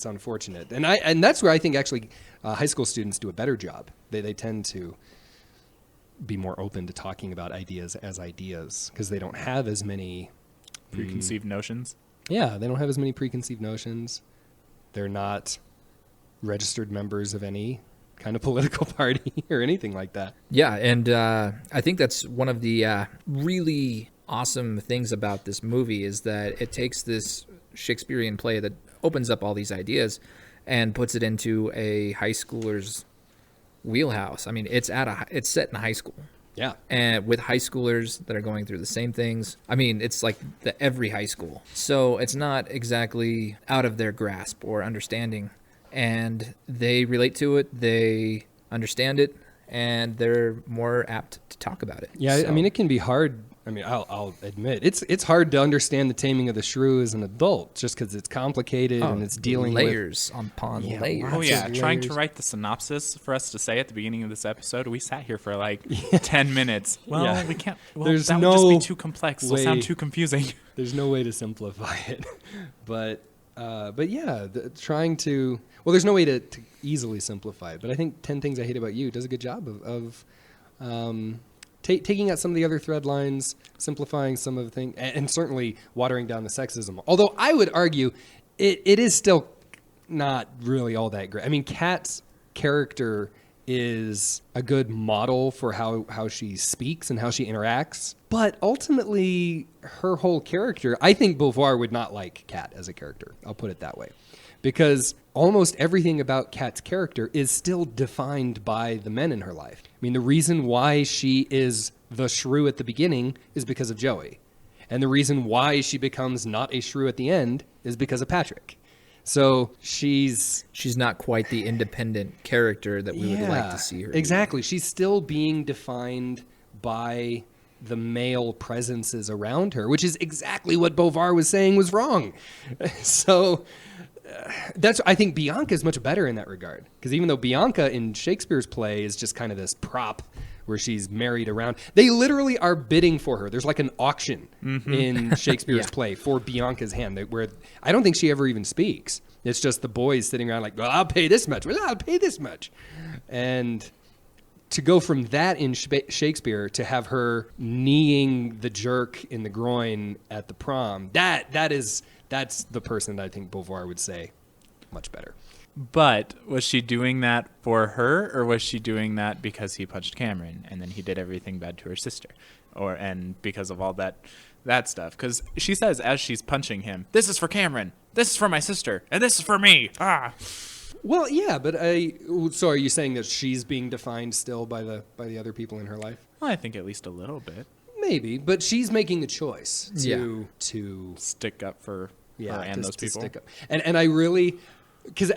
unfortunate. And that's where I think actually high school students do a better job. They tend to be more open to talking about ideas as ideas because they don't have as many preconceived notions. Yeah, they don't have as many preconceived notions. They're not registered members of any kind of political party or anything like that. Yeah, and I think that's one of the really awesome things about this movie is that it takes this Shakespearean play that opens up all these ideas and puts it into a high schooler's wheelhouse. I mean, it's set in high school. Yeah. And with high schoolers that are going through the same things. I mean, it's like every high school. So it's not exactly out of their grasp or understanding. And they relate to it, they understand it, and they're more apt to talk about it. Yeah, so. I mean, it can be hard. I mean, I'll admit, it's hard to understand The Taming of the Shrew as an adult, just because it's complicated and it's dealing layers with upon layers. Oh yeah, trying to write the synopsis for us to say at the beginning of this episode, we sat here for like 10 minutes. Well, we can't. Well, that would just be too complex. It'll sound too confusing. There's no way to simplify it, but yeah, trying to. Well, there's no way to easily simplify it, but I think 10 Things I Hate About You does a good job of taking out some of the other thread lines, simplifying some of the things, and certainly watering down the sexism. Although I would argue it is still not really all that great. I mean, Kat's character is a good model for how she speaks and how she interacts, but ultimately her whole character, I think Beauvoir would not like Kat as a character. I'll put it that way. Because almost everything about Kat's character is still defined by the men in her life. I mean, the reason why she is the shrew at the beginning is because of Joey. And the reason why she becomes not a shrew at the end is because of Patrick. So she's not quite the independent character that we would like to see her. Exactly. She's still being defined by the male presences around her, which is exactly what Beauvoir was saying was wrong. So I think Bianca is much better in that regard, because even though Bianca in Shakespeare's play is just kind of this prop where she's married around, they literally are bidding for her. There's like an auction in Shakespeare's play for Bianca's hand, where I don't think she ever even speaks. It's just the boys sitting around like, well, I'll pay this much. Well, I'll pay this much. And to go from that in Shakespeare to have her kneeing the jerk in the groin at the prom, that's the person that I think Beauvoir would say much better. But was she doing that for her, or was she doing that because he punched Cameron and then he did everything bad to her sister, and because of all that stuff? Because she says as she's punching him, "This is for Cameron," This is for my sister, and this is for me. Ah. Well, yeah, but so are you saying that she's being defined still by the other people in her life? Well, I think at least a little bit. Maybe, but she's making the choice to Stick up for her and those people. Stick up. And I really, because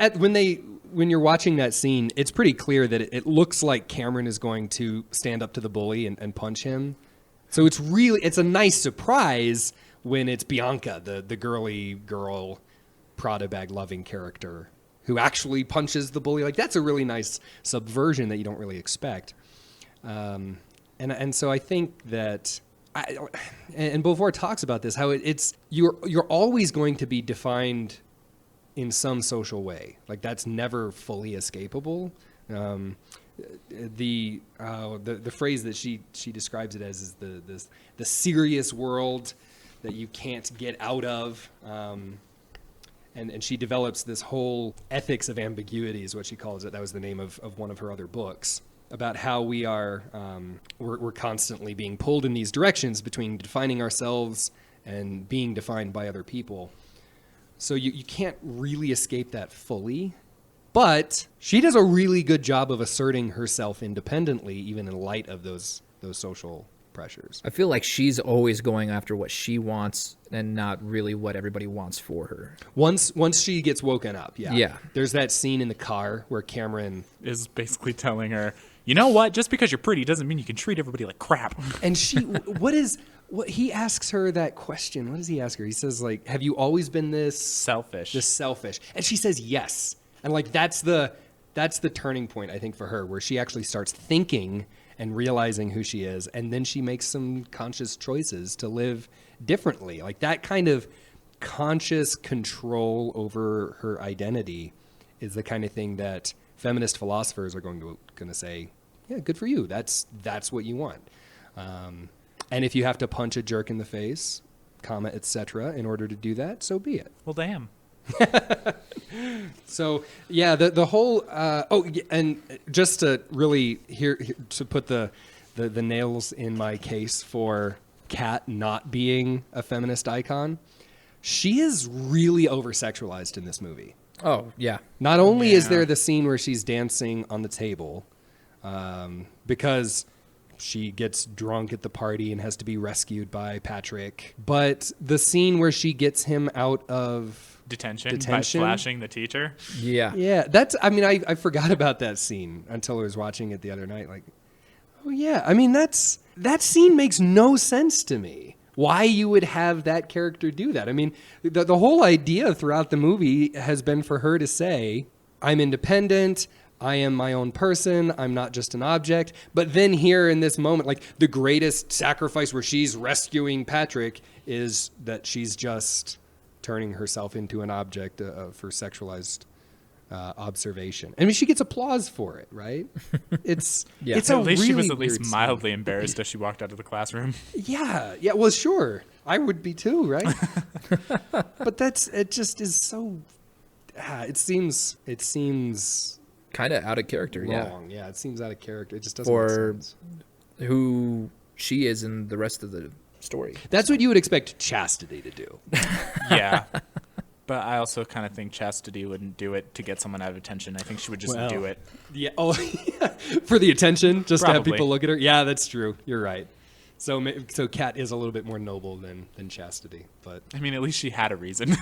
when you're watching that scene, it's pretty clear that it looks like Cameron is going to stand up to the bully and punch him. So it's a nice surprise when it's Bianca, the girly girl, Prada bag loving character, who actually punches the bully. Like, that's a really nice subversion that you don't really expect. And so I think that, and Beauvoir talks about this, how you're always going to be defined in some social way. Like, that's never fully escapable. The phrase that she describes it as is the serious world that you can't get out of. And she develops this whole ethics of ambiguity is what she calls it. That was the name of one of her other books, about how we are, we're constantly being pulled in these directions between defining ourselves and being defined by other people. So you can't really escape that fully. But she does a really good job of asserting herself independently, even in light of those social pressures. I feel like she's always going after what she wants and not really what everybody wants for her. Once she gets woken up, yeah. Yeah. There's that scene in the car where Cameron is basically telling her, you know what? Just because you're pretty doesn't mean you can treat everybody like crap. And what he asks her that question. What does he ask her? He says, like, have you always been this selfish? And she says yes. And like that's the turning point, I think, for her, where she actually starts thinking and realizing who she is, and then she makes some conscious choices to live differently. Like, that kind of conscious control over her identity is the kind of thing that feminist philosophers are going to say, yeah, good for you. That's what you want. And if you have to punch a jerk in the face, etc., in order to do that, so be it. Well, damn. So yeah, the whole and just to really to put the nails in my case for Kat not being a feminist icon, she is really over-sexualized in this movie. Oh yeah. Not only is there the scene where she's dancing on the table, because she gets drunk at the party and has to be rescued by Patrick, but the scene where she gets him out of detention by flashing the teacher. Yeah. I forgot about that scene until I was watching it the other night. Like, oh yeah. I mean, that scene makes no sense to me. Why you would have that character do that? I mean, the whole idea throughout the movie has been for her to say, I'm independent, I am my own person, I'm not just an object. But then here in this moment, like, the greatest sacrifice where she's rescuing Patrick is that she's just turning herself into an object for sexualized observation. I mean, she gets applause for it, right? It's it's at a least really she was at least weird mildly embarrassed as she walked out of the classroom. Yeah. Well, sure, I would be too, right? But it just is so. It seems Kind of out of character. wrong. Yeah, it seems out of character. It just doesn't Or make sense. who she is in the rest of the story. That's what you would expect Chastity to do. Yeah. But I also kind of think Chastity wouldn't do it to get someone out of attention. I think she would just do it. Yeah. Oh, yeah. For the attention, just to have Probably. people look at her. Yeah, that's true. You're right. So Kat is a little bit more noble than Chastity, but I mean, at least she had a reason.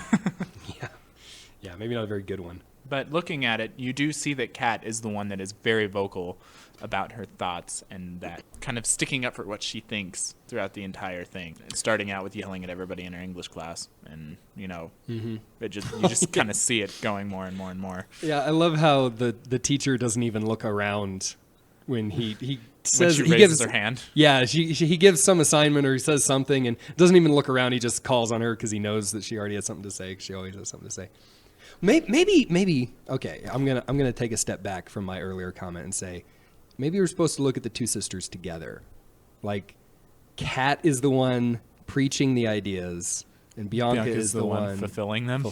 yeah, maybe not a very good one. But looking at it, you do see that Kat is the one that is very vocal about her thoughts and that kind of sticking up for what she thinks throughout the entire thing. Starting out with yelling at everybody in her English class, and you just kind of see it going more and more and more. Yeah, I love how the teacher doesn't even look around when he says when she he raises gives her hand. Yeah, he gives some assignment or he says something and doesn't even look around. He just calls on her because he knows that she already has something to say. 'Cause she always has something to say. Maybe. Okay, I'm gonna take a step back from my earlier comment and say, maybe we're supposed to look at the two sisters together. Like, Kat is the one preaching the ideas, and Bianca is the one fulfilling them.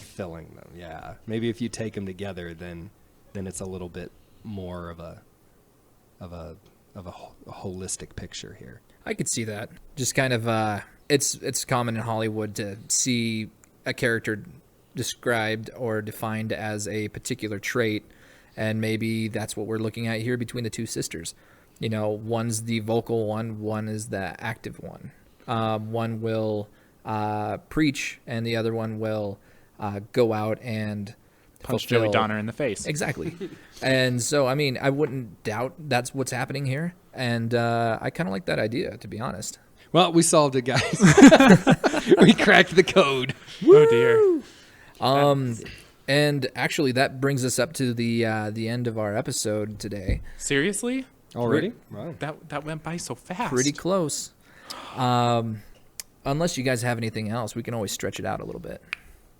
Yeah, maybe if you take them together, then it's a little bit more of a holistic picture here. I could see that. Just kind of, it's common in Hollywood to see a character described or defined as a particular trait, and maybe that's what we're looking at here between the two sisters. You know, one's the vocal one is the active one. One will preach, and the other one will go out and Punch fulfill. Joey Donner in the face. Exactly. And so, I mean, I wouldn't doubt that's what's happening here, and I kind of like that idea, to be honest. Well, we solved it, guys. We cracked the code. Oh dear. And actually, that brings us up to the end of our episode today. Seriously? Already? Wow. That went by so fast. Pretty close. Unless you guys have anything else, we can always stretch it out a little bit.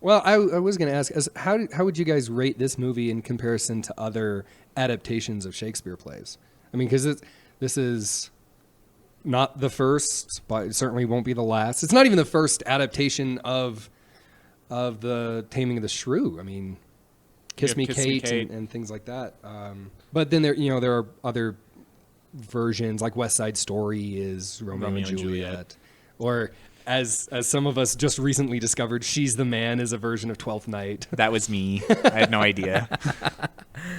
Well, I was going to ask, how would you guys rate this movie in comparison to other adaptations of Shakespeare plays? I mean, because this is not the first, but it certainly won't be the last. It's not even the first adaptation of the Taming of the Shrew. I mean, Kiss Me Kate. And things like that. But then there are other versions, like West Side Story is Romeo and Juliet. Or as some of us just recently discovered, She's the Man is a version of Twelfth Night. That was me. I had no idea.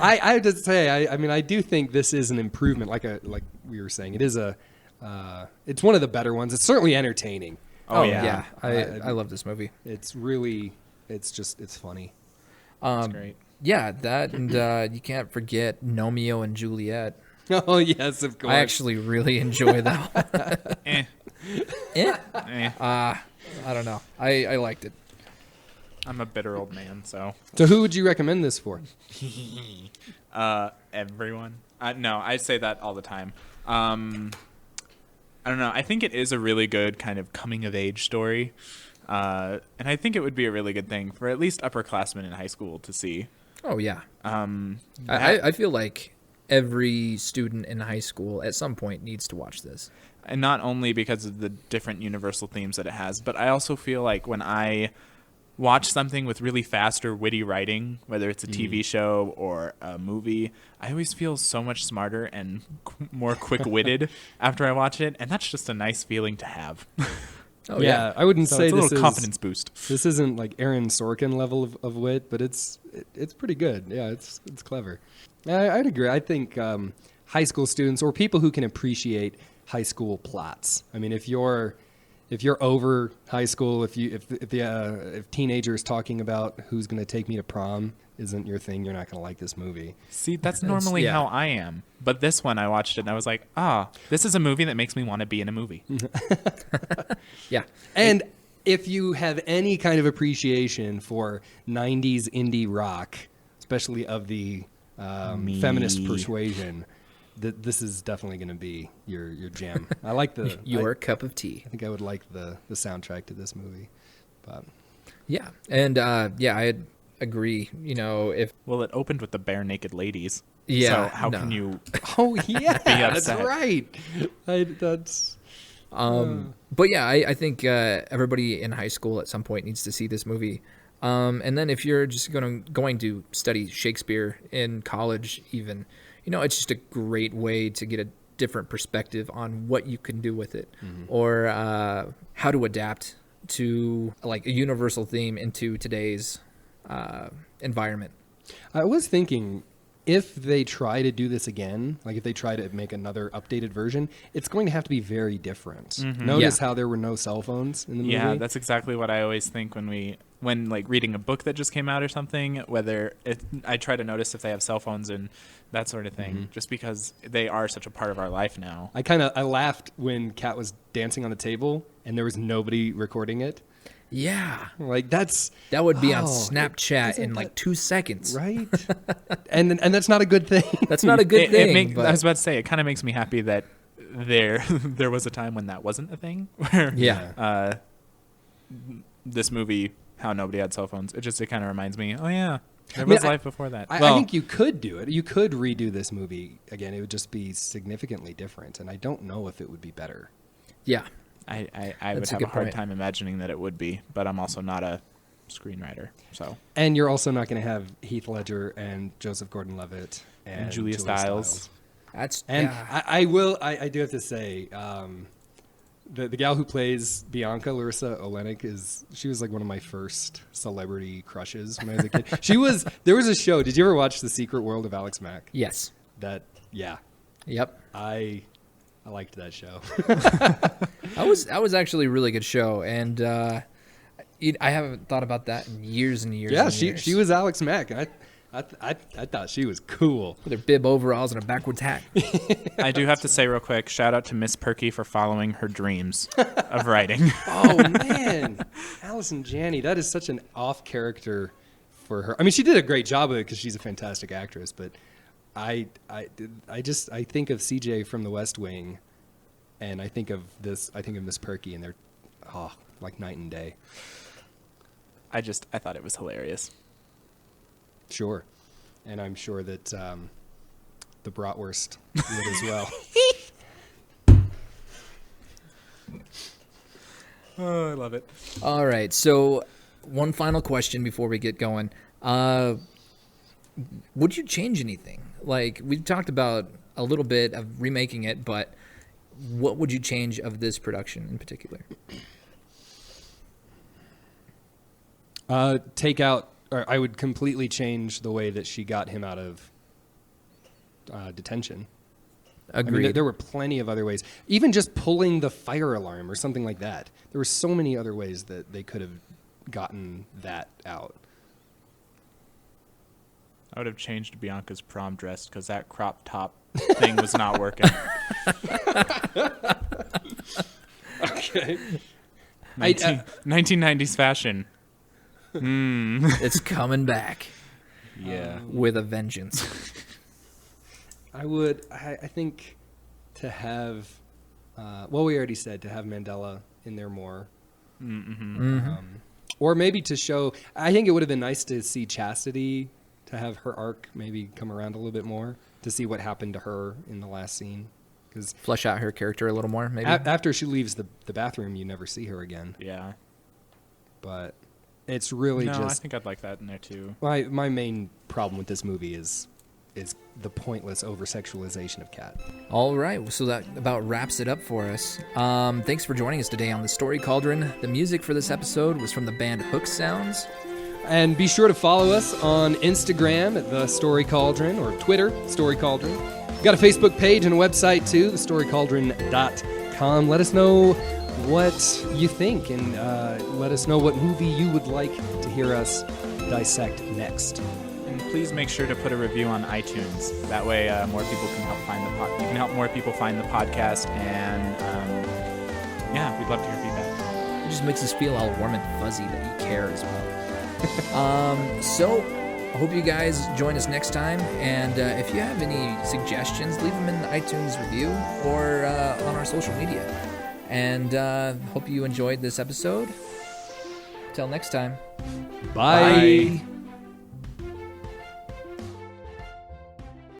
I have to say, I mean, I do think this is an improvement. Like we were saying, it is it's one of the better ones. It's certainly entertaining. Oh yeah. I love this movie. It's really, it's funny. That's great. Yeah, that, and you can't forget Romeo and Juliet. Oh yes, of course. I actually really enjoy that one. I don't know. I liked it. I'm a bitter old man, so. So who would you recommend this for? Everyone. No, I say that all the time. I don't know. I think it is a really good kind of coming of age story. And I think it would be a really good thing for at least upperclassmen in high school to see. Oh, yeah. I feel like every student in high school at some point needs to watch this. And not only because of the different universal themes that it has, but I also feel like when I watch something with really fast or witty writing, whether it's a TV show or a movie, I always feel so much smarter and more quick-witted after I watch it, and that's just a nice feeling to have. Oh yeah, I wouldn't say it's a this little is confidence boost. This isn't like Aaron Sorkin level of wit, but it's pretty good. Yeah, it's clever. I'd agree. I think high school students or people who can appreciate high school plots. I mean, if you're over high school, if teenagers talking about who's going to take me to prom isn't your thing, you're not going to like this movie. See, that's normally how I am. But this one, I watched it and I was like, this is a movie that makes me want to be in a movie. Yeah. And if you have any kind of appreciation for 90s indie rock, especially of the feminist persuasion, this is definitely going to be your jam. I like your cup of tea. I think I would like the soundtrack to this movie. But yeah, and I agree. You know, Well, it opened with the bare naked ladies. Yeah. So how can you? Oh yeah, that's upset? right. But yeah, I think everybody in high school at some point needs to see this movie. And then if you're just going to study Shakespeare in college, even, you know, it's just a great way to get a different perspective on what you can do with it, or how to adapt to like a universal theme into today's environment. I was thinking, if they try to do this again, like if they try to make another updated version, it's going to have to be very different. Notice how there were no cell phones in the movie. Yeah, that's exactly what I always think when like reading a book that just came out or something, I try to notice if they have cell phones and that sort of thing, just because they are such a part of our life now. I laughed when Kat was dancing on the table and there was nobody recording it. Yeah, like that would be on Snapchat in like 2 seconds, right? and that's not a good thing. That's not a good thing. I was about to say, it kind of makes me happy that there was a time when that wasn't a thing. Where, this movie, how nobody had cell phones, it kind of reminds me, there was life before that. I think you could do it. You could redo this movie again. It would just be significantly different, and I don't know if it would be better. Yeah. I would have a hard time imagining that it would be, but I'm also not a screenwriter. So. And you're also not going to have Heath Ledger and Joseph Gordon-Levitt and Julia Stiles. That's I do have to say, the gal who plays Bianca, Larissa Olenek, she was like one of my first celebrity crushes when I was a kid. There was a show. Did you ever watch The Secret World of Alex Mack? Yes. Yep. I liked that show. That was actually a really good show, and I haven't thought about that in years and years. Yeah, and years. she was Alex Mack. I thought she was cool. With her bib overalls and a backwards hat. I do have to say real quick, shout out to Miss Perky for following her dreams of writing. Oh, man. Allison Janney, that is such an off character for her. I mean, she did a great job of it because she's a fantastic actress, but I think of CJ from The West Wing, and I think of Miss Perky, and they're like night and day. I thought it was hilarious. Sure. And I'm sure that the bratwurst would as well. Oh, I love it. All right, so one final question before we get going. Would you change anything? Like, we talked about a little bit of remaking it, but what would you change of this production in particular? I would completely change the way that she got him out of detention. Agreed. I mean, there were plenty of other ways. Even just pulling the fire alarm or something like that. There were so many other ways that they could have gotten that out. I would have changed Bianca's prom dress because that crop top thing was not working. Okay. 1990s fashion. It's coming back Yeah. with a vengeance. I think to have, we already said to have Mandela in there more. Or maybe to show, I think it would have been nice to see Chastity, to have her arc maybe come around a little bit more, to see what happened to her in the last scene. Because Flesh out her character a little more, maybe. after she leaves the bathroom, you never see her again. Yeah. But it's really I just... think I'd like that in there too. My main problem with this movie is the pointless over-sexualization of Kat. All right, so that about wraps it up for us. Thanks for joining us today on the Story Cauldron. The music for this episode was from the band Hook Sounds. And be sure to follow us on Instagram at The Story Cauldron, or Twitter, Story Cauldron. We've got a Facebook page and a website too, thestorycauldron.com. Let us know what you think, and let us know what movie you would like to hear us dissect next. And please make sure to put a review on iTunes. That way, more people can help find the you can help more people find the podcast, and we'd love to hear feedback. It just makes us feel all warm and fuzzy that you care as well. So, I hope you guys join us next time, and if you have any suggestions, leave them in the iTunes review or on our social media. And hope you enjoyed this episode. Till next time. Bye.